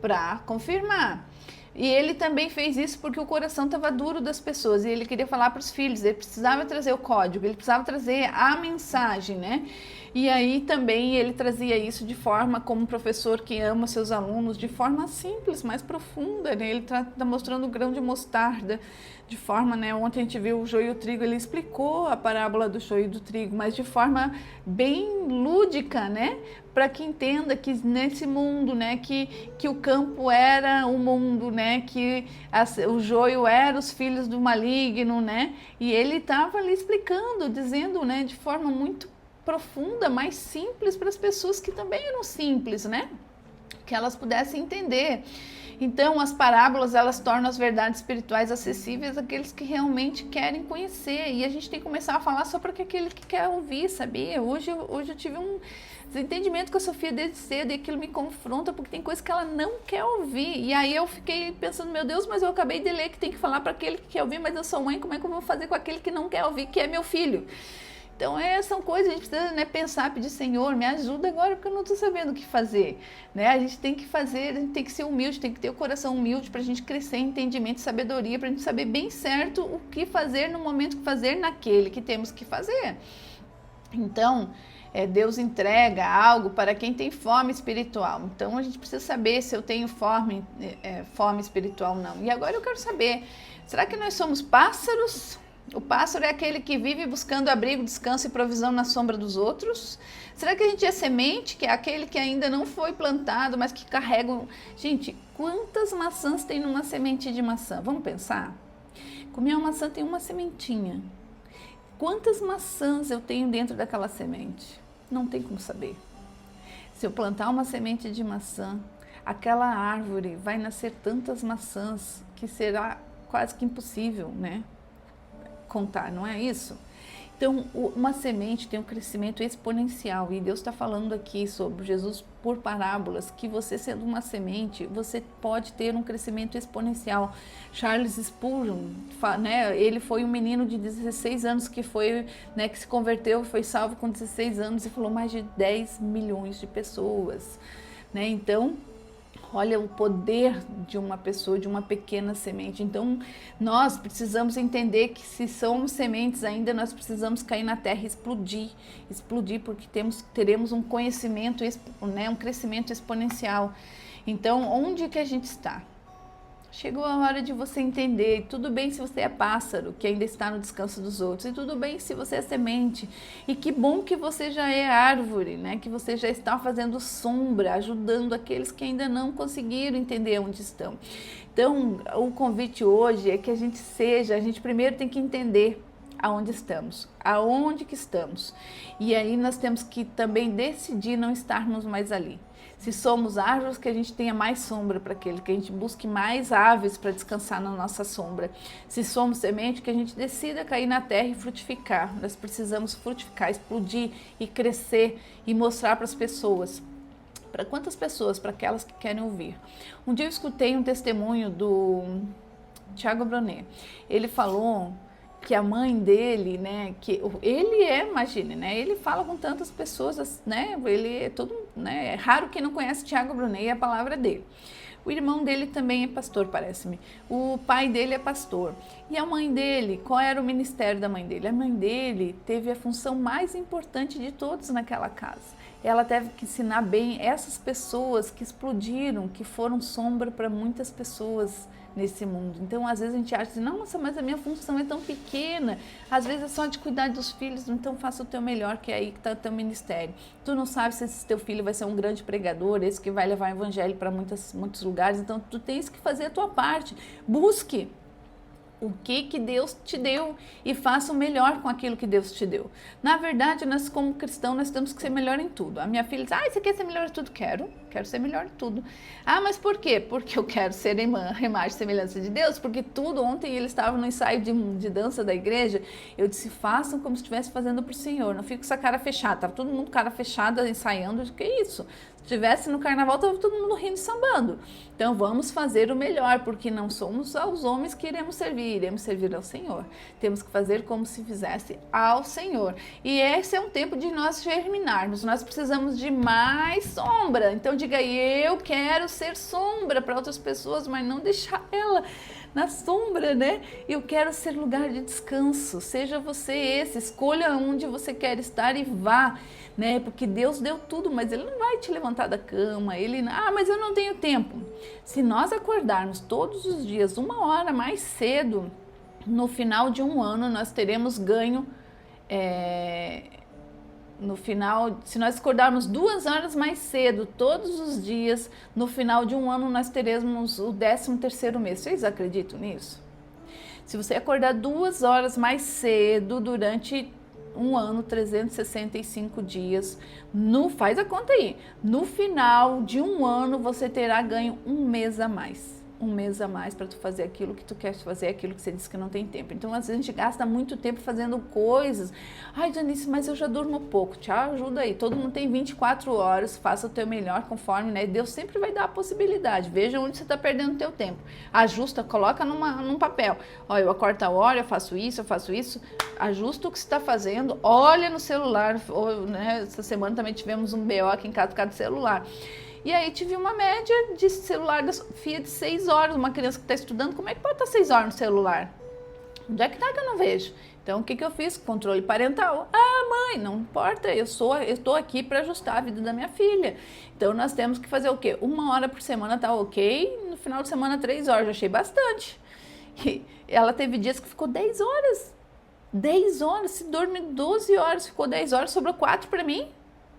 para confirmar. E ele também fez isso porque o coração estava duro das pessoas e ele queria falar para os filhos, ele precisava trazer o código, ele precisava trazer a mensagem, né? E aí também ele trazia isso de forma, como um professor que ama seus alunos, de forma simples, mais profunda, né? Ele está mostrando o grão de mostarda, de forma, né? Ontem a gente viu o joio e o trigo, ele explicou a parábola do joio e do trigo, mas de forma bem lúdica, né? Para que entenda que nesse mundo, né? Que o campo era o mundo, né? Que o joio era os filhos do maligno, né? E ele estava ali explicando, dizendo, né? De forma muito profunda, mais simples para as pessoas que também eram simples, né? Que elas pudessem entender. Então, as parábolas, elas tornam as verdades espirituais acessíveis àqueles que realmente querem conhecer. E a gente tem que começar a falar só para aquele que quer ouvir, sabia? Hoje eu tive um desentendimento com a Sofia desde cedo e aquilo me confronta porque tem coisa que ela não quer ouvir. E aí eu fiquei pensando, meu Deus, mas eu acabei de ler que tem que falar para aquele que quer ouvir, mas eu sou mãe, como é que eu vou fazer com aquele que não quer ouvir, que é meu filho? Então, são coisas, a gente precisa, né, pensar, pedir, Senhor, me ajuda agora, porque eu não estou sabendo o que fazer. Né? A gente tem que fazer, a gente tem que ser humilde, tem que ter o coração humilde para a gente crescer em entendimento e sabedoria, para a gente saber bem certo o que fazer no momento que fazer naquele que temos que fazer. Então, Deus entrega algo para quem tem fome espiritual. Então, a gente precisa saber se eu tenho fome espiritual ou não. E agora eu quero saber, será que nós somos pássaros? O pássaro é aquele que vive buscando abrigo, descanso e provisão na sombra dos outros? Será que a gente é semente, que é aquele que ainda não foi plantado, mas que carrega... Gente, quantas maçãs tem numa semente de maçã? Vamos pensar? Comer uma maçã tem uma sementinha. Quantas maçãs eu tenho dentro daquela semente? Não tem como saber. Se eu plantar uma semente de maçã, aquela árvore vai nascer tantas maçãs que será quase que impossível, né? Contar, não é isso? Então, uma semente tem um crescimento exponencial e Deus está falando aqui sobre Jesus por parábolas, que você sendo uma semente, você pode ter um crescimento exponencial. Charles Spurgeon, né, ele foi um menino de 16 anos que foi, né, que se converteu, foi salvo com 16 anos e falou mais de 10 milhões de pessoas, né? Então, olha o poder de uma pessoa, de uma pequena semente. Então, nós precisamos entender que se somos sementes ainda, nós precisamos cair na terra e explodir, porque teremos um conhecimento, né, um crescimento exponencial. Então, onde que a gente está? Chegou a hora de você entender, tudo bem se você é pássaro, que ainda está no descanso dos outros, e tudo bem se você é semente, e que bom que você já é árvore, né? Que você já está fazendo sombra, ajudando aqueles que ainda não conseguiram entender onde estão. Então, o convite hoje é que a gente primeiro tem que entender aonde estamos, aonde que estamos, e aí nós temos que também decidir não estarmos mais ali. Se somos árvores, que a gente tenha mais sombra para aquele, que a gente busque mais aves para descansar na nossa sombra. Se somos semente, que a gente decida cair na terra e frutificar. Nós precisamos frutificar, explodir e crescer e mostrar para as pessoas. Para quantas pessoas? Para aquelas que querem ouvir. Um dia eu escutei um testemunho do Thiago Brunet. Ele falou que a mãe dele, né, que ele imagine, né, ele fala com tantas pessoas, né, ele é todo, né, é raro quem não conhece Thiago Brunet e a palavra dele. O irmão dele também é pastor, parece-me. O pai dele é pastor. E a mãe dele, qual era o ministério da mãe dele? A mãe dele teve a função mais importante de todos naquela casa. Ela teve que ensinar bem essas pessoas que explodiram, que foram sombra para muitas pessoas nesse mundo. Então, às vezes a gente acha assim, nossa, mas a minha função é tão pequena, às vezes é só de cuidar dos filhos, então faça o teu melhor, que é aí que está o teu ministério. Tu não sabes se esse teu filho vai ser um grande pregador, esse que vai levar o evangelho para muitos lugares, então tu tens que fazer a tua parte. Busque o que Deus te deu e faça o melhor com aquilo que Deus te deu. Na verdade, nós como cristãos, nós temos que ser melhor em tudo. A minha filha diz, você quer ser melhor em tudo? Quero ser melhor em tudo. Mas por quê? Porque eu quero ser imagem e semelhança de Deus, porque tudo, ontem ele estava no ensaio de dança da igreja, eu disse, façam como se estivesse fazendo para o Senhor, não fique com essa cara fechada, estava todo mundo cara fechada ensaiando, que isso? Se estivesse no carnaval, estava todo mundo rindo e sambando. Então vamos fazer o melhor, porque não somos aos homens que iremos servir ao Senhor. Temos que fazer como se fizesse ao Senhor. E esse é um tempo de nós germinarmos, nós precisamos de mais sombra. Então diga aí, eu quero ser sombra para outras pessoas, mas não deixar ela na sombra, né? Eu quero ser lugar de descanso. Seja você esse, escolha onde você quer estar e vá, né? Porque Deus deu tudo, mas Ele não vai te levantar da cama. Mas eu não tenho tempo. Se nós acordarmos todos os dias 1 hora mais cedo, no final de um ano nós teremos ganho. No final, se nós acordarmos 2 horas mais cedo todos os dias, no final de um ano nós teremos o 13º mês. Vocês acreditam nisso? Se você acordar 2 horas mais cedo durante um ano, 365 dias, faz a conta aí, no final de um ano você terá ganho 1 mês a mais. 1 mês a mais para tu fazer aquilo que tu quer fazer, aquilo que você disse que não tem tempo. Então, às vezes, a gente gasta muito tempo fazendo coisas. Janice, mas eu já durmo pouco. Te ajuda aí. Todo mundo tem 24 horas, faça o teu melhor conforme, né? Deus sempre vai dar a possibilidade. Veja onde você está perdendo o teu tempo. Ajusta, coloca num papel. Eu acordo a hora, eu faço isso. Ajusta o que você está fazendo. Olha no celular. Né? Essa semana também tivemos um BO aqui em casa por causa do celular. E aí tive uma média de celular da Sofia de 6 horas. Uma criança que está estudando, como é que pode estar 6 horas no celular? Onde é que está que eu não vejo? Então, o que eu fiz? Controle parental. Mãe, não importa, eu estou aqui para ajustar a vida da minha filha. Então, nós temos que fazer o quê? 1 hora por semana tá ok, no final de semana 3 horas, eu achei bastante. E ela teve dias que ficou 10 horas. 10 horas, se dorme 12 horas, ficou 10 horas, sobrou 4 para mim?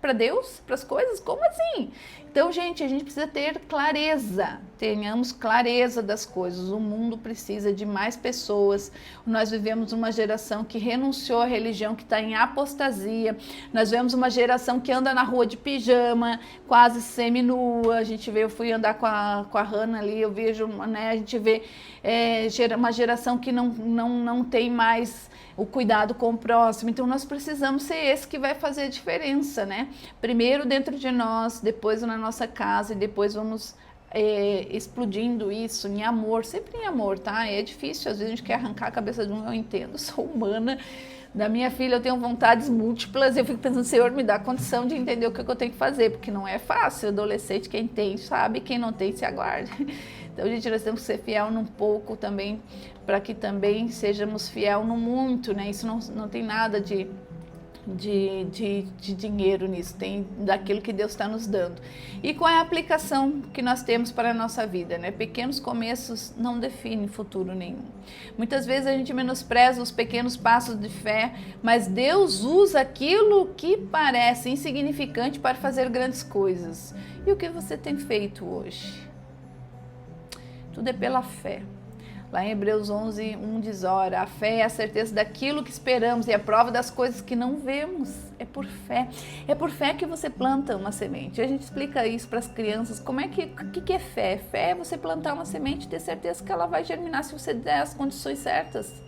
Para Deus, para as coisas? Como assim? Então, gente, a gente precisa ter clareza, tenhamos clareza das coisas. O mundo precisa de mais pessoas. Nós vivemos uma geração que renunciou à religião, que está em apostasia. Nós vemos uma geração que anda na rua de pijama, quase semi-nua. Eu fui andar com a Hannah ali, eu vejo, né, a gente vê uma geração que não tem mais o cuidado com o próximo. Então nós precisamos ser esse que vai fazer a diferença, né? Primeiro dentro de nós, depois na nossa casa e depois vamos explodindo isso em amor, sempre em amor, tá? É difícil, às vezes a gente quer arrancar a cabeça de um, eu entendo, sou humana. Da minha filha eu tenho vontades múltiplas, eu fico pensando, Senhor, me dá condição de entender o que eu tenho que fazer, porque não é fácil. Adolescente, quem tem sabe, quem não tem se aguarde. Então, gente, nós temos que ser fiel num pouco também, para que também sejamos fiel no muito, né? Isso não tem nada de de dinheiro nisso, tem daquilo que Deus está nos dando. E qual é a aplicação que nós temos para a nossa vida, né? Pequenos começos não definem futuro nenhum. Muitas vezes a gente menospreza os pequenos passos de fé, mas Deus usa aquilo que parece insignificante para fazer grandes coisas. E o que você tem feito hoje? Tudo é pela fé. Lá em Hebreus 11:1 diz, ora, a fé é a certeza daquilo que esperamos e a prova das coisas que não vemos. É por fé. É por fé que você planta uma semente. A gente explica isso para as crianças. O que é fé? Fé é você plantar uma semente e ter certeza que ela vai germinar se você der as condições certas.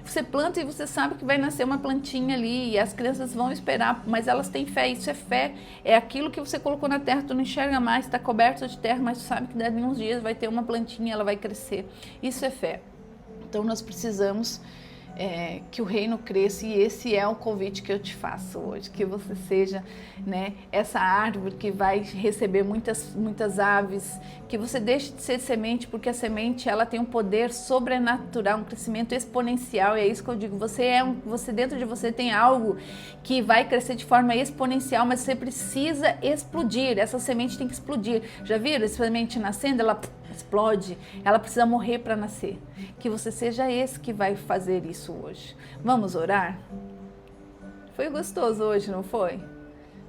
Você planta e você sabe que vai nascer uma plantinha ali e as crianças vão esperar, mas elas têm fé, isso é fé, é aquilo que você colocou na terra, tu não enxerga mais, está coberto de terra, mas tu sabe que daqui a uns dias vai ter uma plantinha, ela vai crescer, isso é fé. Então nós precisamos que o reino cresça, e esse é o convite que eu te faço hoje, que você seja, né, essa árvore que vai receber muitas aves, que você deixe de ser semente, porque a semente ela tem um poder sobrenatural, um crescimento exponencial, e é isso que eu digo, você dentro de você tem algo que vai crescer de forma exponencial, mas você precisa explodir, essa semente tem que explodir. Já viram essa semente nascendo? Ela explode, ela precisa morrer para nascer. Que você seja esse que vai fazer isso hoje. Vamos orar? Foi gostoso hoje, não foi?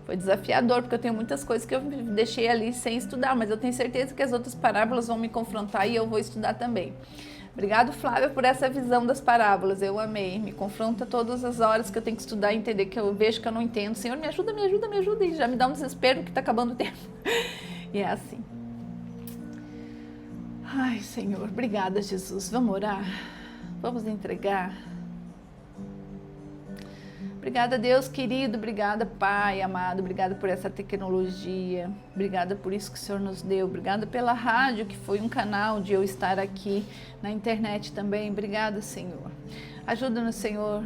Foi desafiador, porque eu tenho muitas coisas que eu deixei ali sem estudar, mas eu tenho certeza que as outras parábolas vão me confrontar e eu vou estudar também. Obrigado, Flávia, por essa visão das parábolas, eu amei, me confronta todas as horas que eu tenho que estudar e entender, que eu vejo que eu não entendo. Senhor, me ajuda, e já me dá um desespero que está acabando o tempo. E é assim. Ai, Senhor, obrigada, Jesus. Vamos orar? Vamos entregar? Obrigada, Deus querido, obrigada, Pai amado, obrigada por essa tecnologia, obrigada por isso que o Senhor nos deu, obrigada pela rádio, que foi um canal de eu estar aqui na internet também, obrigada, Senhor. Ajuda-nos, Senhor,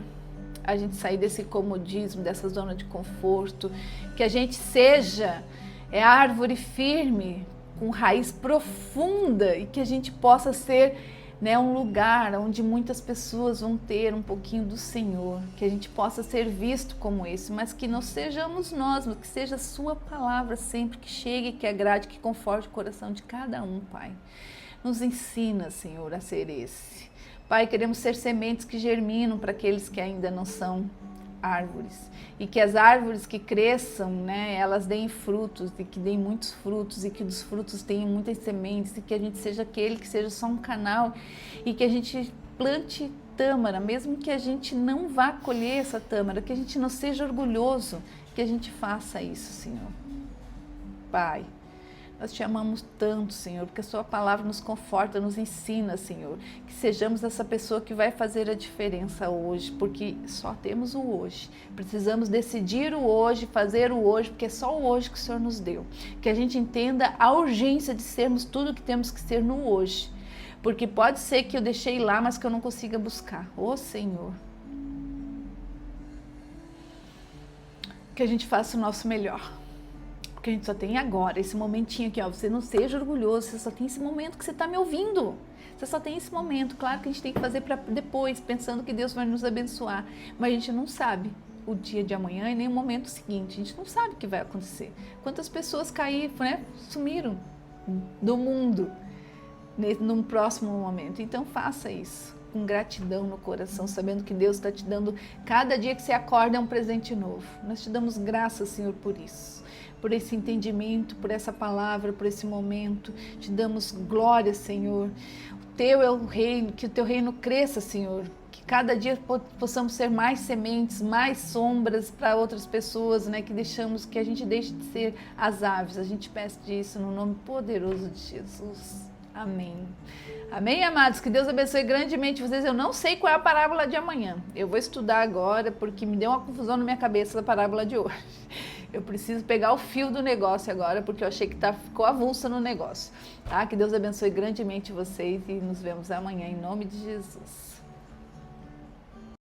a gente sair desse comodismo, dessa zona de conforto, que a gente seja árvore firme, com raiz profunda, e que a gente possa ser, né, um lugar onde muitas pessoas vão ter um pouquinho do Senhor, que a gente possa ser visto como esse, mas que não sejamos nós, mas que seja a sua palavra sempre, que chegue, que agrade, que conforte o coração de cada um, Pai. Nos ensina, Senhor, a ser esse. Pai, queremos ser sementes que germinam para aqueles que ainda não são árvores, e que as árvores que cresçam, né, elas deem frutos, e que deem muitos frutos, e que dos frutos tenham muitas sementes, e que a gente seja aquele que seja só um canal, e que a gente plante tâmara, mesmo que a gente não vá colher essa tâmara, que a gente não seja orgulhoso, que a gente faça isso, Senhor. Pai, nós te amamos tanto, Senhor, porque a sua palavra nos conforta, nos ensina, Senhor, que sejamos essa pessoa que vai fazer a diferença hoje, porque só temos o hoje. Precisamos decidir o hoje, fazer o hoje, porque é só o hoje que o Senhor nos deu. Que a gente entenda a urgência de sermos tudo o que temos que ser no hoje, porque pode ser que eu deixei lá, mas que eu não consiga buscar. Ô, Senhor, que a gente faça o nosso melhor. Porque a gente só tem agora, esse momentinho aqui, ó. Você não seja orgulhoso, você só tem esse momento que você está me ouvindo. Você só tem esse momento. Claro que a gente tem que fazer para depois, pensando que Deus vai nos abençoar. Mas a gente não sabe o dia de amanhã e nem o momento seguinte. A gente não sabe o que vai acontecer. Quantas pessoas caíram, né, sumiram do mundo num próximo momento. Então faça isso com gratidão no coração, sabendo que Deus está te dando, cada dia que você acorda é um presente novo. Nós te damos graças, Senhor, por isso, por esse entendimento, por essa palavra, por esse momento. Te damos glória, Senhor. O teu é o reino, que o teu reino cresça, Senhor. Que cada dia possamos ser mais sementes, mais sombras para outras pessoas, né? Que a gente deixe de ser as aves. A gente pede isso no nome poderoso de Jesus. Amém. Amém, amados? Que Deus abençoe grandemente vocês. Eu não sei qual é a parábola de amanhã. Eu vou estudar agora, porque me deu uma confusão na minha cabeça da parábola de hoje. Eu preciso pegar o fio do negócio agora, porque eu achei que ficou avulsa no negócio. Tá? Que Deus abençoe grandemente vocês e nos vemos amanhã, em nome de Jesus.